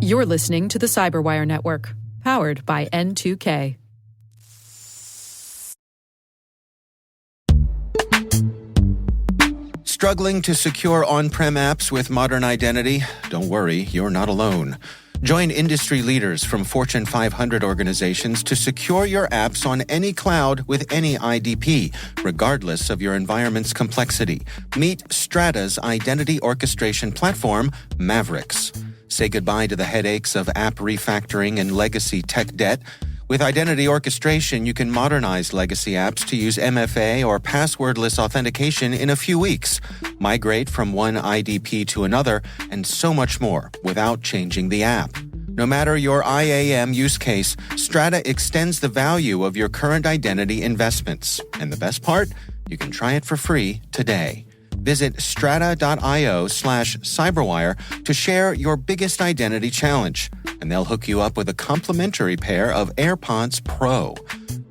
You're listening to the CyberWire Network, powered by N2K. Struggling to secure on-prem apps with modern identity? Don't worry, you're not alone. Join industry leaders from Fortune 500 organizations to secure your apps on any cloud with any IDP, regardless of your environment's complexity. Meet Strata's identity orchestration platform, MOVEit. Say goodbye to the headaches of app refactoring and legacy tech debt. With identity orchestration, you can modernize legacy apps to use MFA or passwordless authentication in a few weeks, migrate from one IDP to another, and so much more without changing the app. No matter your IAM use case, Strata extends the value of your current identity investments. And the best part? You can try it for free today. Visit strata.io/cyberwire to share your biggest identity challenge, and they'll hook you up with a complimentary pair of AirPods Pro.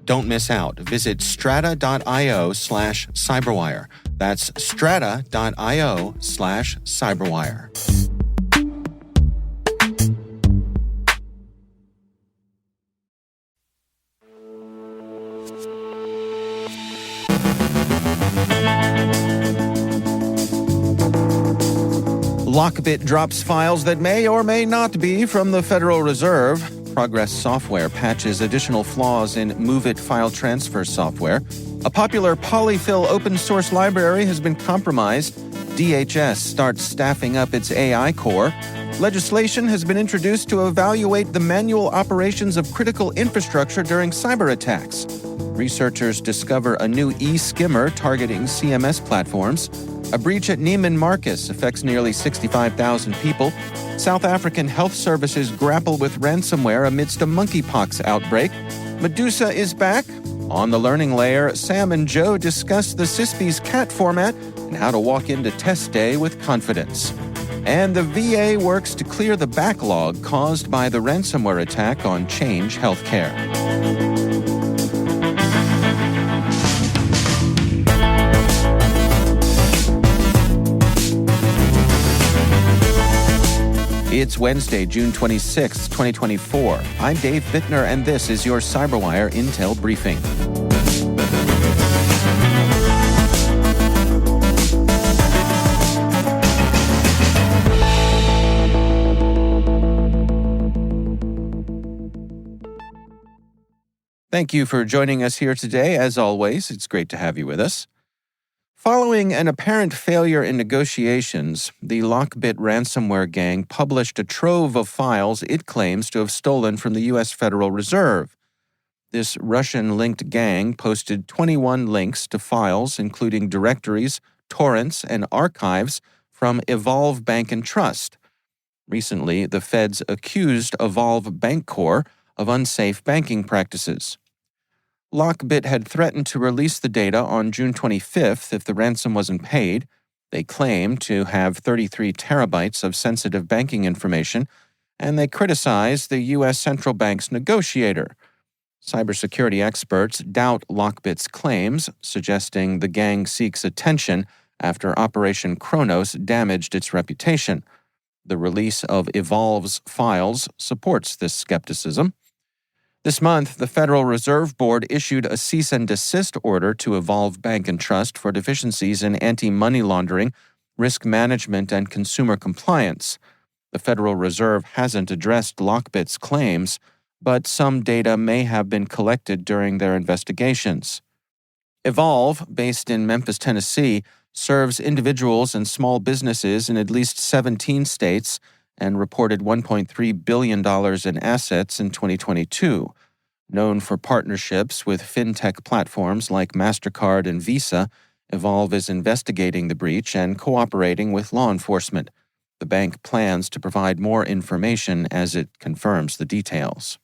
Don't miss out. Visit strata.io/cyberwire. That's strata.io/cyberwire. LockBit drops files that may or may not be from the Federal Reserve. Progress Software patches additional flaws in MOVEit file transfer software. A popular polyfil open-source library has been compromised. DHS starts staffing up its AI core. Legislation has been introduced to evaluate the manual operations of critical infrastructure during cyber attacks. Researchers discover a new e-skimmer targeting CMS platforms. A breach at Neiman Marchus affects nearly 65,000 people. South African health services grapple with ransomware amidst a monkeypox outbreak. Medusa is back. On the learning layer, Sam and Joe discuss the CISSP's CAT format and how to walk into test day with confidence. And the VA works to clear the backlog caused by the ransomware attack on onChange Healthcare. It's Wednesday, June 26, 2024. I'm Dave Bittner, and this is your CyberWire Intel Briefing. Thank you for joining us here today. As always, it's great to have you with us. Following an apparent failure in negotiations, the LockBit ransomware gang published a trove of files it claims to have stolen from the U.S. Federal Reserve. This Russian-linked gang posted 21 links to files including directories, torrents, and archives from Evolve Bank and Trust. Recently, the feds accused Evolve Bancorp of unsafe banking practices. LockBit had threatened to release the data on June 25th if the ransom wasn't paid. They claim to have 33 terabytes of sensitive banking information, and they criticized the U.S. Central Bank's negotiator. Cybersecurity experts doubt LockBit's claims, suggesting the gang seeks attention after Operation Kronos damaged its reputation. The release of Evolve's files supports this skepticism. This month, the Federal Reserve Board issued a cease and desist order to Evolve Bank and Trust for deficiencies in anti-money laundering, risk management, and consumer compliance. The Federal Reserve hasn't addressed LockBit's claims, but some data may have been collected during their investigations. Evolve, based in Memphis, Tennessee, serves individuals and small businesses in at least 17 states and reported $1.3 billion in assets in 2022. Known for partnerships with fintech platforms like MasterCard and Visa, Evolve is investigating the breach and cooperating with law enforcement. The bank plans to provide more information as it confirms the details.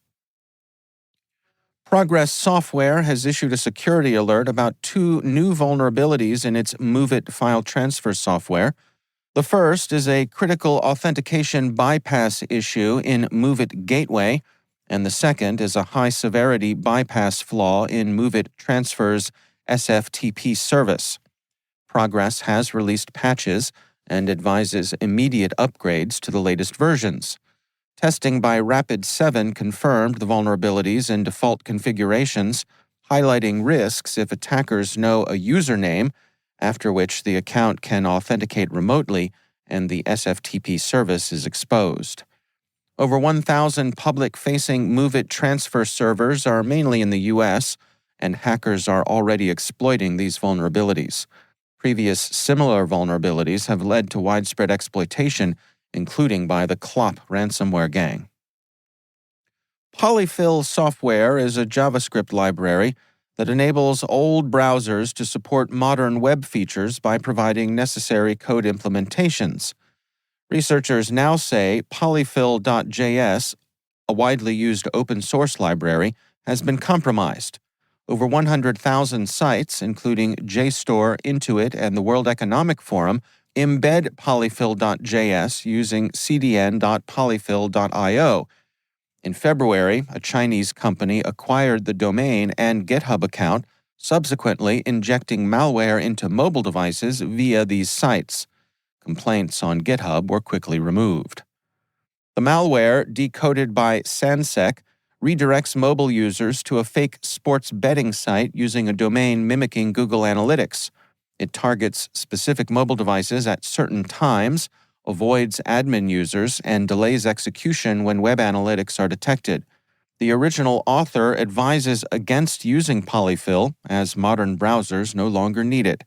Progress Software has issued a security alert about 2 new vulnerabilities in its MOVEit file transfer software. The first is a critical authentication bypass issue in MOVEit Gateway, and the second is a high-severity bypass flaw in MOVEit Transfer's SFTP service. Progress has released patches and advises immediate upgrades to the latest versions. Testing by Rapid7 confirmed the vulnerabilities in default configurations, highlighting risks if attackers know a username, after which the account can authenticate remotely and the SFTP service is exposed. Over 1,000 public-facing MOVEit transfer servers are mainly in the U.S., and hackers are already exploiting these vulnerabilities. Previous similar vulnerabilities have led to widespread exploitation, including by the Clop ransomware gang. Polyfil software is a JavaScript library that enables old browsers to support modern web features by providing necessary code implementations. Researchers now say polyfil.js, a widely used open-source library, has been compromised. Over 100,000 sites, including JSTOR, Intuit, and the World Economic Forum, embed polyfil.js using cdn.polyfil.io. In February, a Chinese company acquired the domain and GitHub account, subsequently injecting malware into mobile devices via these sites. Complaints on GitHub were quickly removed. The malware, decoded by Sansec, redirects mobile users to a fake sports betting site using a domain mimicking Google Analytics. It targets specific mobile devices at certain times, avoids admin users, and delays execution when web analytics are detected. The original author advises against using Polyfil, as modern browsers no longer need it.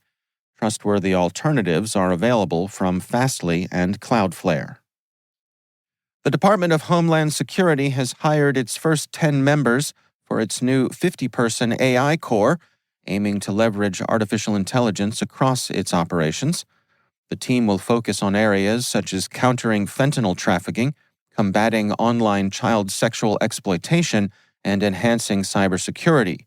Trustworthy alternatives are available from Fastly and Cloudflare. The Department of Homeland Security has hired its first 10 members for its new 50-person AI Corps, aiming to leverage artificial intelligence across its operations. The team will focus on areas such as countering fentanyl trafficking, combating online child sexual exploitation, and enhancing cybersecurity.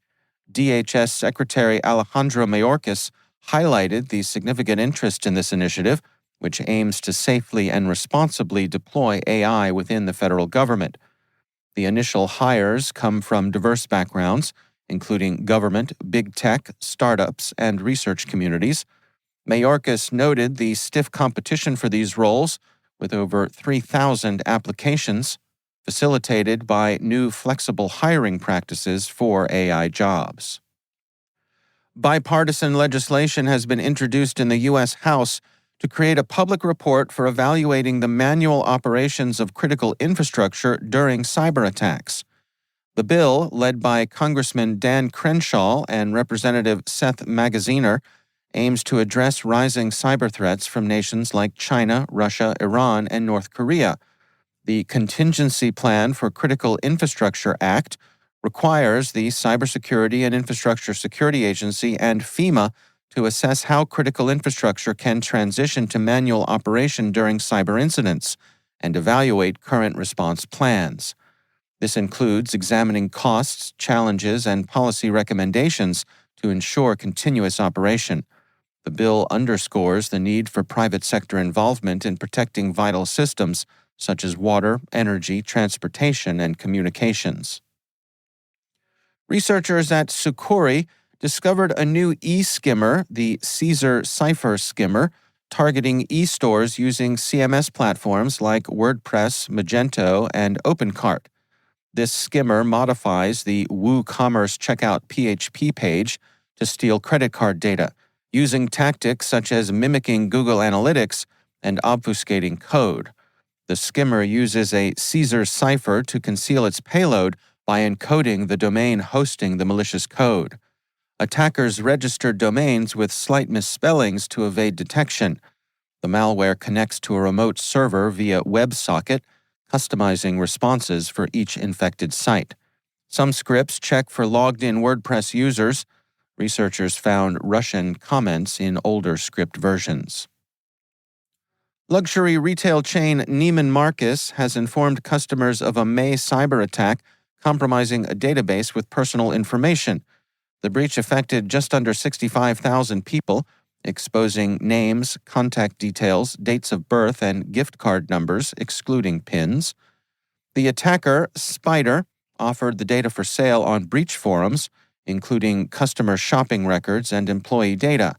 DHS Secretary Alejandro Mayorkas highlighted the significant interest in this initiative, which aims to safely and responsibly deploy AI within the federal government. The initial hires come from diverse backgrounds, including government, big tech, startups, and research communities. Mayorkas noted the stiff competition for these roles, with over 3,000 applications, facilitated by new flexible hiring practices for AI jobs. Bipartisan legislation has been introduced in the U.S. House to create a public report for evaluating the manual operations of critical infrastructure during cyber attacks. The bill, led by Congressman Dan Crenshaw and Representative Seth Magaziner, aims to address rising cyber threats from nations like China, Russia, Iran, and North Korea. The Contingency Plan for Critical Infrastructure Act requires the Cybersecurity and Infrastructure Security Agency and FEMA to assess how critical infrastructure can transition to manual operation during cyber incidents and evaluate current response plans. This includes examining costs, challenges, and policy recommendations to ensure continuous operation. The bill underscores the need for private sector involvement in protecting vital systems such as water, energy, transportation, and communications. Researchers at Sucuri discovered a new e-skimmer, the Caesar Cipher skimmer, targeting e-stores using CMS platforms like WordPress, Magento, and OpenCart. This skimmer modifies the WooCommerce checkout PHP page to steal credit card data, using tactics such as mimicking Google Analytics and obfuscating code. The skimmer uses a Caesar cipher to conceal its payload by encoding the domain hosting the malicious code. Attackers registered domains with slight misspellings to evade detection. The malware connects to a remote server via WebSocket, customizing responses for each infected site. Some scripts check for logged-in WordPress users. Researchers found Russian comments in older script versions. Luxury retail chain Neiman Marcus has informed customers of a May cyber attack compromising a database with personal information. The breach affected just under 65,000 people, exposing names, contact details, dates of birth, and gift card numbers, excluding PINs. The attacker, Spider, offered the data for sale on breach forums, including customer shopping records and employee data.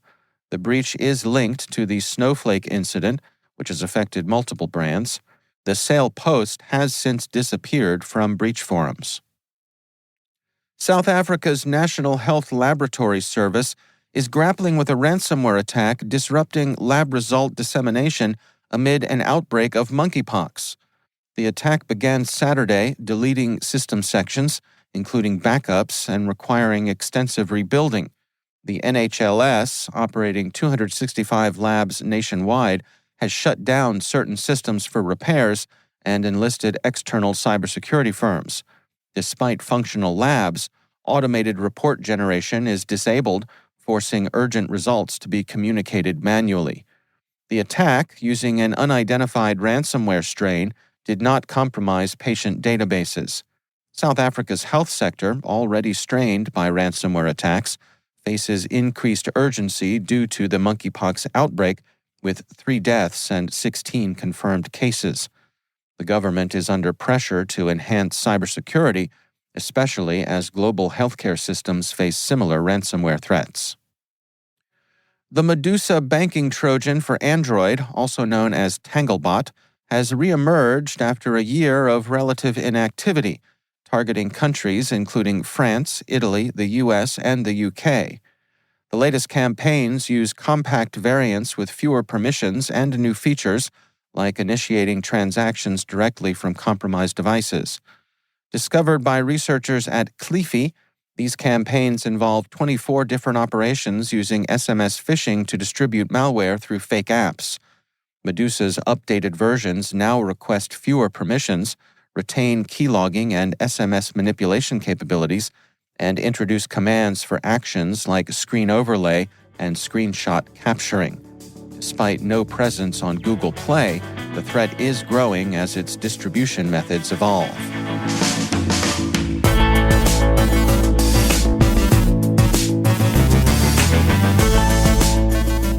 The breach is linked to the Snowflake incident, which has affected multiple brands. The sale post has since disappeared from breach forums. South Africa's National Health Laboratory Service is grappling with a ransomware attack disrupting lab result dissemination amid an outbreak of monkeypox. The attack began Saturday, deleting system sections, including backups, and requiring extensive rebuilding. The NHLS, operating 265 labs nationwide, has shut down certain systems for repairs and enlisted external cybersecurity firms. Despite functional labs, automated report generation is disabled, forcing urgent results to be communicated manually. The attack, using an unidentified ransomware strain, did not compromise patient databases. South Africa's health sector, already strained by ransomware attacks, faces increased urgency due to the monkeypox outbreak, with 3 deaths and 16 confirmed cases. The government is under pressure to enhance cybersecurity, especially as global healthcare systems face similar ransomware threats. The Medusa banking Trojan for Android, also known as Tanglebot, has reemerged after a year of relative inactivity, targeting countries including France, Italy, the US, and the UK. The latest campaigns use compact variants with fewer permissions and new features, like initiating transactions directly from compromised devices. Discovered by researchers at Cleafy, these campaigns involve 24 different operations using SMS phishing to distribute malware through fake apps. Medusa's updated versions now request fewer permissions, retain keylogging and SMS manipulation capabilities, and introduce commands for actions like screen overlay and screenshot capturing. Despite no presence on Google Play, the threat is growing as its distribution methods evolve.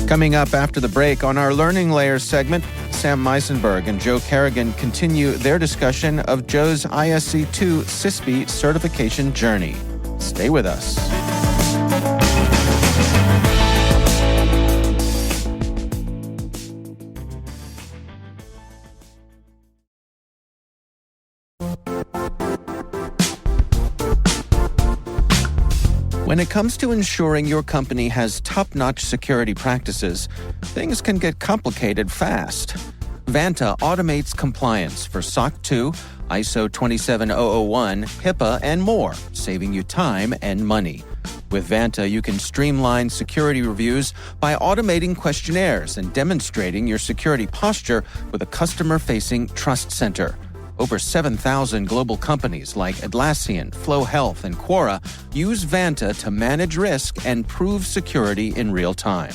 Coming up after the break on our Learning Layers segment, Sam Meisenberg and Joe Kerrigan continue their discussion of Joe's ISC2 CISSP certification journey. Stay with us. When it comes to ensuring your company has top-notch security practices, things can get complicated fast. Vanta automates compliance for SOC 2, ISO 27001, HIPAA, and more, saving you time and money. With Vanta, you can streamline security reviews by automating questionnaires and demonstrating your security posture with a customer-facing Trust Center. Over 7,000 global companies like Atlassian, Flow Health, and Quora use Vanta to manage risk and prove security in real time.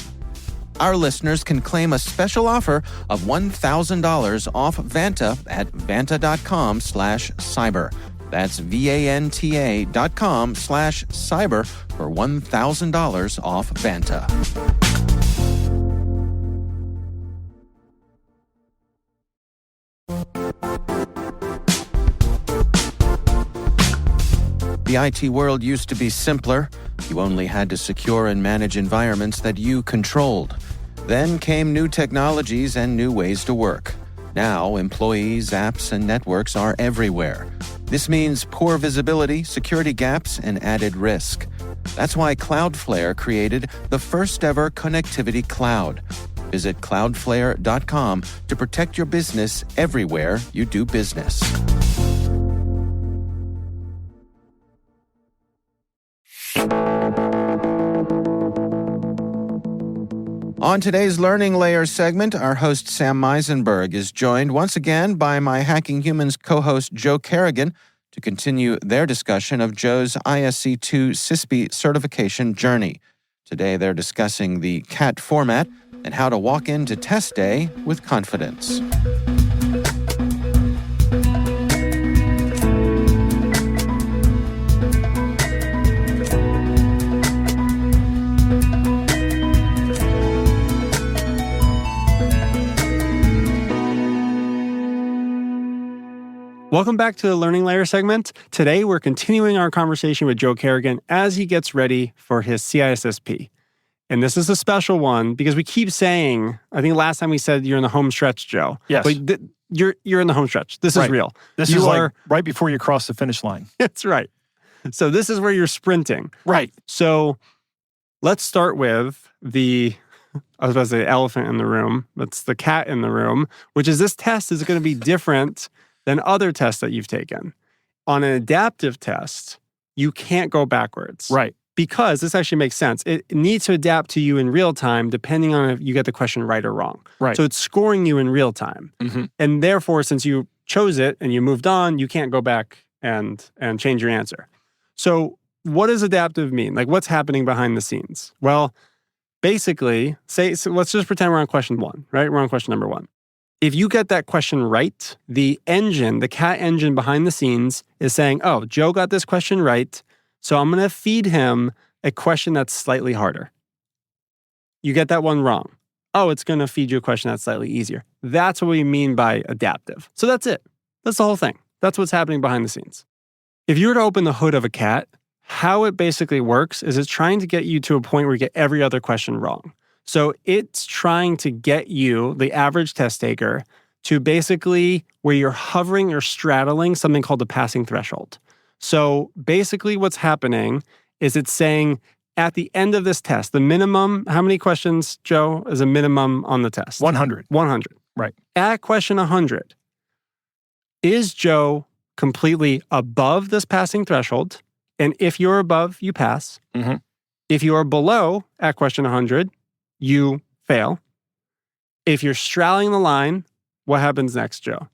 Our listeners can claim a special offer of $1,000 off Vanta at vanta.com/cyber. That's VANTA.com/cyber for $1,000 off Vanta. The IT world used to be simpler. You only had to secure and manage environments that you controlled. Then came new technologies and new ways to work. Now, employees, apps, and networks are everywhere. This means poor visibility, security gaps, and added risk. That's why Cloudflare created the first-ever connectivity cloud. Visit cloudflare.com to protect your business everywhere you do business. On today's Learning Layers segment, our host Sam Meisenberg is joined once again by my Hacking Humans co-host Joe Kerrigan to continue their discussion of Joe's ISC2 CISSP certification journey. Today they're discussing the CAT format and how to walk into test day with confidence. Welcome back to the Learning Layer segment. Today, we're continuing our conversation with Joe Kerrigan as he gets ready for his CISSP. And this is a special one because we keep saying, I think last time we said you're in the home stretch, Joe. Yes. But you're in the home stretch. This is real. This is like right before you cross the finish line. That's right. So this is where you're sprinting. Right. So let's start with I was about to say elephant in the room. That's the cat in the room, which is this test is going to be different than other tests that you've taken. On an adaptive test, you can't go backwards. Right. Because this actually makes sense. It needs to adapt to you in real time, depending on if you get the question right or wrong. Right. So it's scoring you in real time. Mm-hmm. And therefore, since you chose it and you moved on, you can't go back and change your answer. So what does adaptive mean? Like, what's happening behind the scenes? Well, basically, so let's just pretend we're on question 1, right? We're on question number 1. If you get that question right, the cat engine behind the scenes is saying, oh, Joe got this question right, so I'm going to feed him a question that's slightly harder. You get that one wrong. Oh, it's going to feed you a question that's slightly easier. That's what we mean by adaptive. So that's it. That's the whole thing. That's what's happening behind the scenes. If you were to open the hood of a cat, how it basically works is it's trying to get you to a point where you get every other question wrong. So it's trying to get you, the average test taker, to basically where you're hovering or straddling something called the passing threshold. So basically what's happening is it's saying at the end of this test, the minimum, how many questions, Joe, is a minimum on the test? 100. 100. Right. At question 100, is Joe completely above this passing threshold? And if you're above, you pass. Mm-hmm. If you are below at question 100, you fail. If you're straddling the line, what happens next, Joe?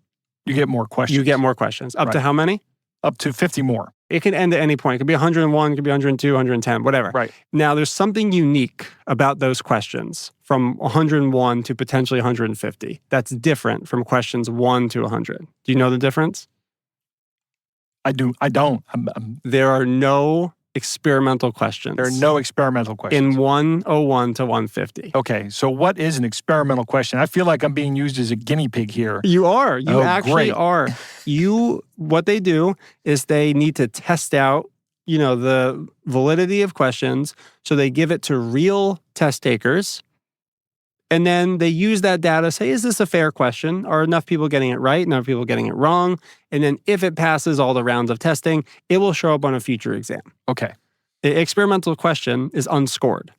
You get more questions. You get more questions. Up to how many? Up to 50 more. It can end at any point. It could be 101, it could be 102, 110, whatever. Right. Now, there's something unique about those questions from 101 to potentially 150. That's different from questions 1 to 100. Do you know the difference? I don't. There are no experimental questions. There are no experimental questions. In 101 to 150. Okay, so what is an experimental question? I feel like I'm being used as a guinea pig here. You are. You actually great. are. What they do is they need to test out, the validity of questions. So they give it to real test takers. And then they use that data, say, is this a fair question? Are enough people getting it right? Enough people getting it wrong? And then if it passes all the rounds of testing, it will show up on a future exam. Okay. The experimental question is unscored.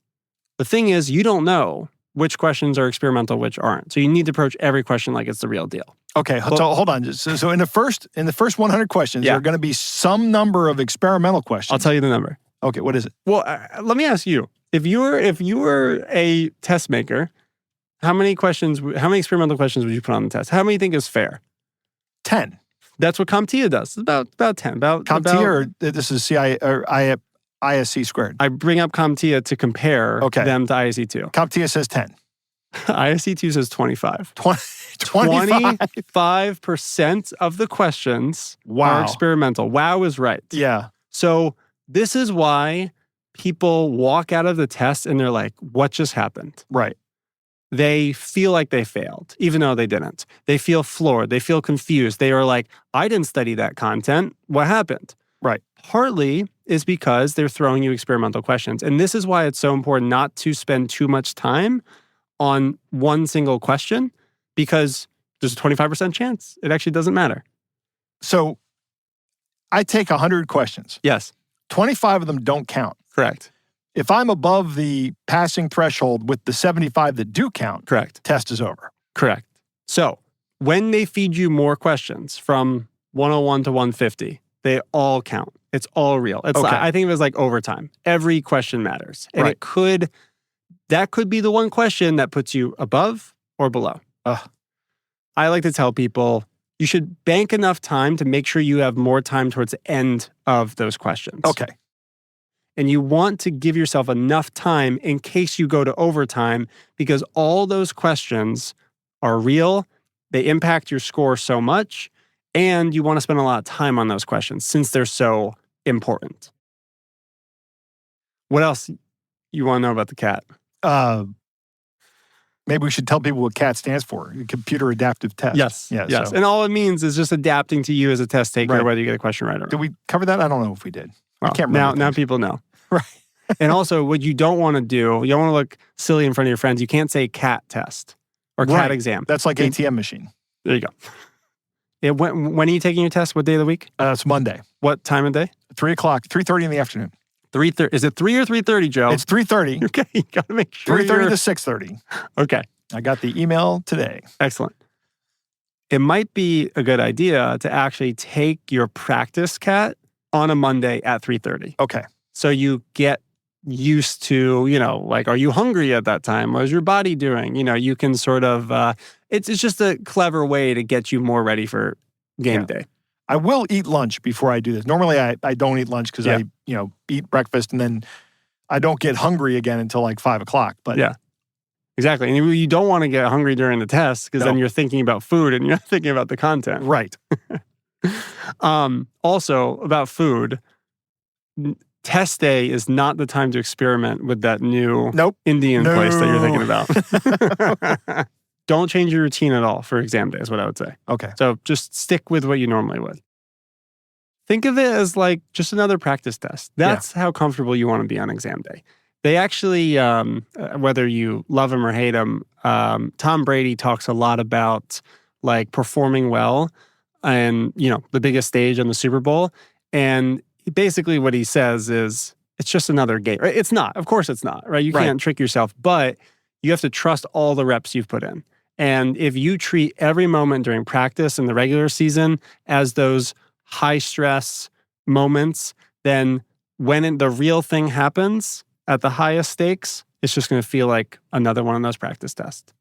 The thing is, you don't know which questions are experimental, which aren't. So you need to approach every question like it's the real deal. Okay, so hold on. So in the first 100 questions, there are going to be some number of experimental questions. I'll tell you the number. Okay, what is it? Well, let me ask you. If you were a test maker, how many experimental questions would you put on the test? How many you think is fair? 10. That's what CompTIA does. It's about 10. CompTIA, or this is ISC squared? I bring up CompTIA to compare them to ISC2. CompTIA says 10. ISC2 says 25. 25% of the questions are experimental. Wow is right. Yeah. So this is why people walk out of the test and they're like, what just happened? Right. They feel like they failed, even though they didn't. They feel floored. They feel confused. They are like, I didn't study that content. What happened? Right. Partly is because they're throwing you experimental questions. And this is why it's so important not to spend too much time on one single question, because there's a 25% chance it actually doesn't matter. So I take 100 questions. Yes. 25 of them don't count. Correct. If I'm above the passing threshold with the 75 that do count, correct, test is over. Correct. So when they feed you more questions from 101 to 150, they all count. It's all real. It's okay. I think it was like overtime. Every question matters. And right. that could be the one question that puts you above or below. I like to tell people you should bank enough time to make sure you have more time towards the end of those questions. Okay. And you want to give yourself enough time in case you go to overtime, because all those questions are real. They impact your score so much, and you want to spend a lot of time on those questions since they're so important. What else you want to know about the CAT? Maybe we should tell people what CAT stands for, Computer Adaptive Test. Yes. So. And all it means is just adapting to you as a test taker, right. whether you get a question right or wrong. Did we cover that? I don't know if we did. Well, I can't remember. Now people know. Right. And also, what you don't want to do, you don't want to look silly in front of your friends. You can't say cat test or cat exam. That's like ATM machine. There you go. When are you taking your test? What day of the week? It's Monday. What time of day? 3 o'clock, 3:30 in the afternoon. 3:30. Is it 3 or 3:30, Joe? It's 3:30. Okay, you got to make sure. 3:30 to 6:30. Okay. I got the email today. Excellent. It might be a good idea to actually take your practice cat on a Monday at 3:30. Okay. So you get used to, are you hungry at that time? What is your body doing? You can sort of, it's just a clever way to get you more ready for game day. I will eat lunch before I do this. Normally, I don't eat lunch because I eat breakfast and then I don't get hungry again until like 5 o'clock. But yeah, exactly. And you don't want to get hungry during the test because then you're thinking about food and you're not thinking about the content. Right. Also, about food, test day is not the time to experiment with that new Indian place that you're thinking about. Don't change your routine at all for exam day is what I would say. Okay. So just stick with what you normally would. Think of it as like just another practice test. That's how comfortable you want to be on exam day. They actually, whether you love him or hate him, Tom Brady talks a lot about like performing well and, the biggest stage on the Super Bowl. And basically what he says is it's just another game. Right? It's not. Of course it's not, right? You can't trick yourself, but you have to trust all the reps you've put in. And if you treat every moment during practice in the regular season as those high-stress moments, then when the real thing happens at the highest stakes, it's just going to feel like another one of those practice tests.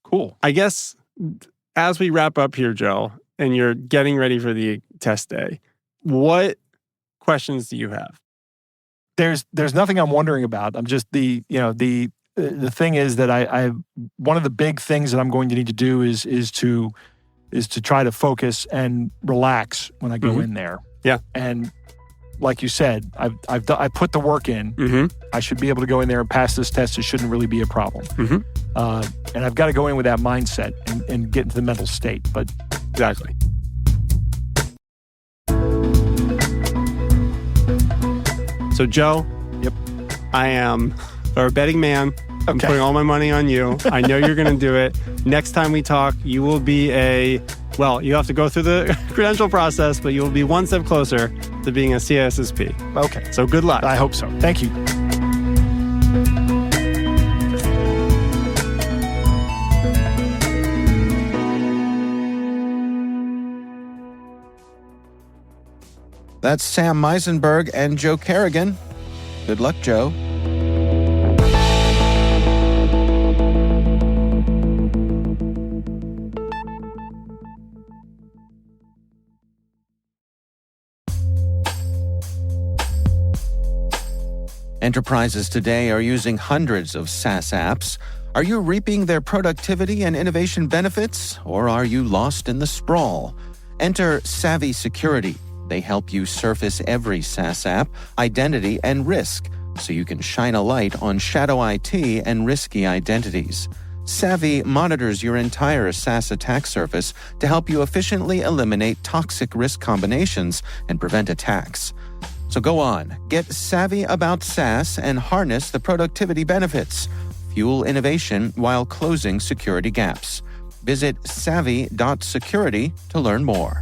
Cool. I guess as we wrap up here, Joe, and you're getting ready for the test day, what questions do you have? There's nothing I'm wondering about. I'm just the thing is that I one of the big things that I'm going to need to do is to try to focus and relax when I go in there. Yeah. And like you said, I put the work in. Mm-hmm. I should be able to go in there and pass this test. It shouldn't really be a problem. Mm-hmm. And I've got to go in with that mindset and get into the mental state. But exactly. So Joe, I am a betting man. I'm putting all my money on you. I know you're going to do it. Next time we talk, you will be you have to go through the credential process, but you will be one step closer to being a CISSP. Okay. So good luck. I hope so. Thank you. That's Sam Meisenberg and Joe Kerrigan. Good luck, Joe. Enterprises today are using hundreds of SaaS apps. Are you reaping their productivity and innovation benefits, or are you lost in the sprawl? Enter Savvy Security. They help you surface every SaaS app, identity, and risk, so you can shine a light on shadow IT and risky identities. Savvy monitors your entire SaaS attack surface to help you efficiently eliminate toxic risk combinations and prevent attacks. So go on, get savvy about SaaS and harness the productivity benefits. Fuel innovation while closing security gaps. Visit savvy.security to learn more.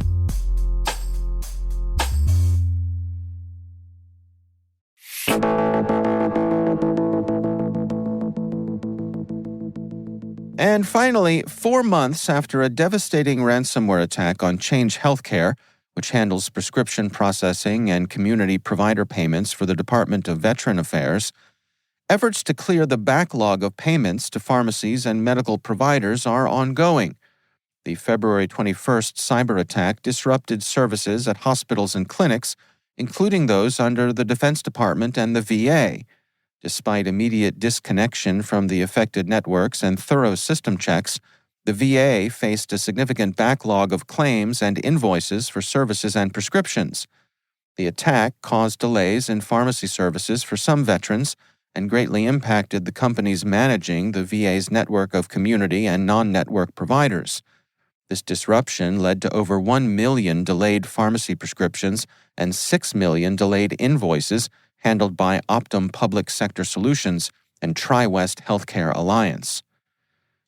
And finally, 4 months after a devastating ransomware attack on Change Healthcare, which handles prescription processing and community provider payments for the Department of Veteran Affairs, efforts to clear the backlog of payments to pharmacies and medical providers are ongoing. The February 21st cyber attack disrupted services at hospitals and clinics, including those under the Defense Department and the VA. Despite immediate disconnection from the affected networks and thorough system checks, the VA faced a significant backlog of claims and invoices for services and prescriptions. The attack caused delays in pharmacy services for some veterans and greatly impacted the companies managing the VA's network of community and non-network providers. This disruption led to over 1 million delayed pharmacy prescriptions and 6 million delayed invoices handled by Optum Public Sector Solutions and TriWest Healthcare Alliance.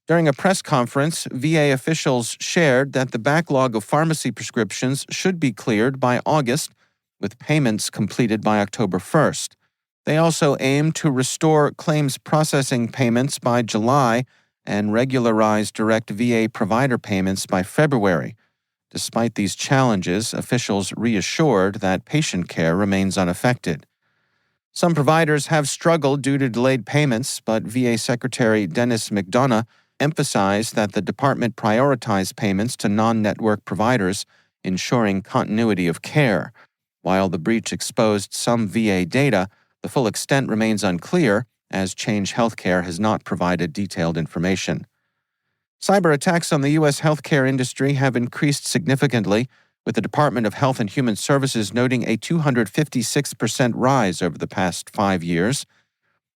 During a press conference, VA officials shared that the backlog of pharmacy prescriptions should be cleared by August, with payments completed by October 1st. They also aim to restore claims processing payments by July and regularize direct VA provider payments by February. Despite these challenges, officials reassured that patient care remains unaffected. Some providers have struggled due to delayed payments, but VA Secretary Dennis McDonough emphasized that the department prioritized payments to non-network providers, ensuring continuity of care. While the breach exposed some VA data, the full extent remains unclear, as Change Healthcare has not provided detailed information. Cyber attacks on the U.S. healthcare industry have increased significantly, with the Department of Health and Human Services noting a 256% rise over the past 5 years.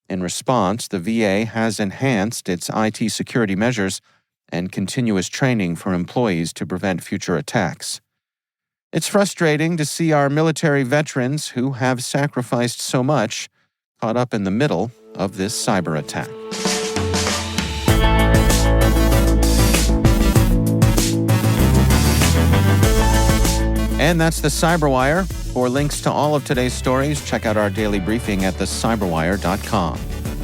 In response, the VA has enhanced its IT security measures and continuous training for employees to prevent future attacks. It's frustrating to see our military veterans who have sacrificed so much caught up in the middle of this cyber attack. And that's the CyberWire. For links to all of today's stories, check out our daily briefing at thecyberwire.com.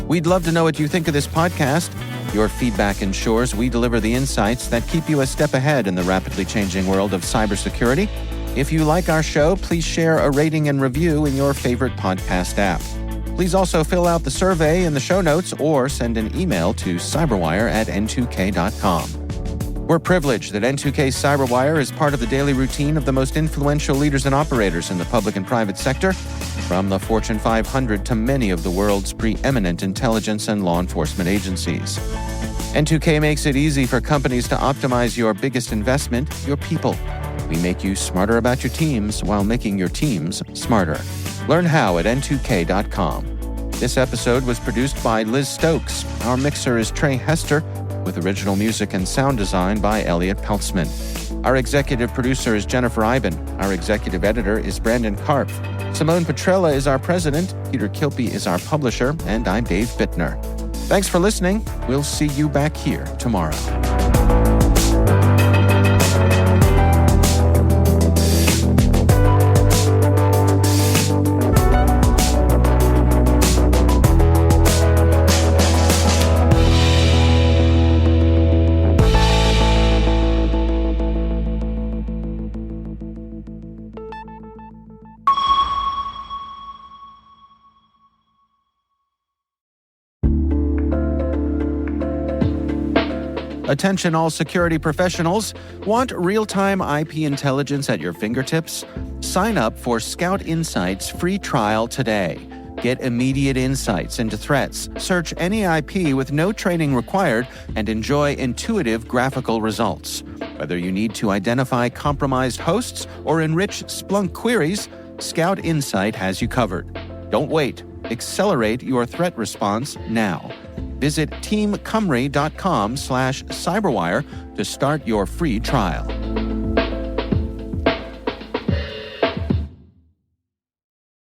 We'd love to know what you think of this podcast. Your feedback ensures we deliver the insights that keep you a step ahead in the rapidly changing world of cybersecurity. If you like our show, please share a rating and review in your favorite podcast app. Please also fill out the survey in the show notes or send an email to cyberwire@n2k.com. We're privileged that N2K CyberWire is part of the daily routine of the most influential leaders and operators in the public and private sector, from the Fortune 500 to many of the world's preeminent intelligence and law enforcement agencies. N2K makes it easy for companies to optimize your biggest investment, your people. We make you smarter about your teams while making your teams smarter. Learn how at n2k.com. This episode was produced by Liz Stokes. Our mixer is Trey Hester, with original music and sound design by Elliot Peltzman. Our executive producer is Jennifer Iben. Our executive editor is Brandon Karp. Simone Petrella is our president, Peter Kilpie is our publisher, and I'm Dave Bittner. Thanks for listening. We'll see you back here tomorrow. Attention all security professionals. Want real-time IP intelligence at your fingertips? Sign up for Scout Insight's free trial today. Get immediate insights into threats, search any IP with no training required, and enjoy intuitive graphical results. Whether you need to identify compromised hosts or enrich Splunk queries, Scout Insight has you covered. Don't wait. Accelerate your threat response now. Visit teamcumry.com/cyberwire to start your free trial.